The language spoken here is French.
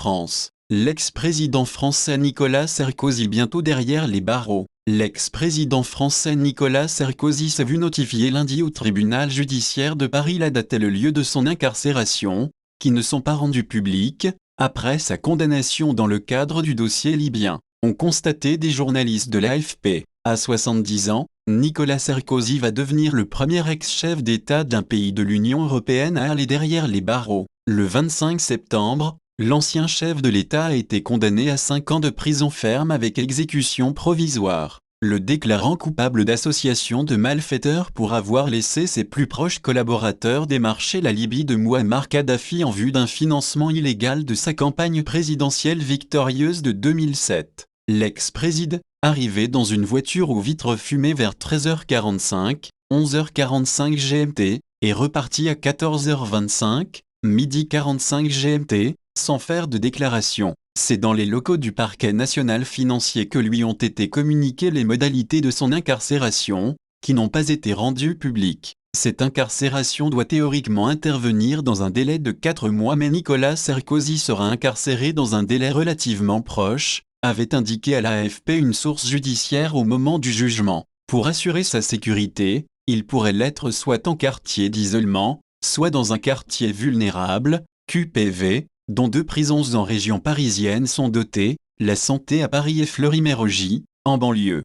France. L'ex-président français Nicolas Sarkozy bientôt derrière les barreaux. L'ex-président français Nicolas Sarkozy s'est vu notifier lundi au tribunal judiciaire de Paris la date et le lieu de son incarcération, qui ne sont pas rendus publics, après sa condamnation dans le cadre du dossier libyen, ont constaté des journalistes de l'AFP. À 70 ans, Nicolas Sarkozy va devenir le premier ex-chef d'État d'un pays de l'Union européenne à aller derrière les barreaux. Le 25 septembre, l'ancien chef de l'État a été condamné à 5 ans de prison ferme avec exécution provisoire, le déclarant coupable d'association de malfaiteurs pour avoir laissé ses plus proches collaborateurs démarcher la Libye de Mouammar Kadhafi en vue d'un financement illégal de sa campagne présidentielle victorieuse de 2007. L'ex-président, arrivé dans une voiture aux vitres fumées vers 13h45, 11h45 GMT, est reparti à 14h25, midi 45 GMT, sans faire de déclaration. C'est dans les locaux du parquet national financier que lui ont été communiquées les modalités de son incarcération, qui n'ont pas été rendues publiques. Cette incarcération doit théoriquement intervenir dans un délai de 4 mois, mais Nicolas Sarkozy sera incarcéré dans un délai relativement proche, avait indiqué à l'AFP une source judiciaire au moment du jugement. Pour assurer sa sécurité, il pourrait l'être soit en quartier d'isolement, soit dans un quartier vulnérable, QPV, dont 2 prisons en région parisienne sont dotées, La Santé à Paris et Fleury-Mérogis, en banlieue.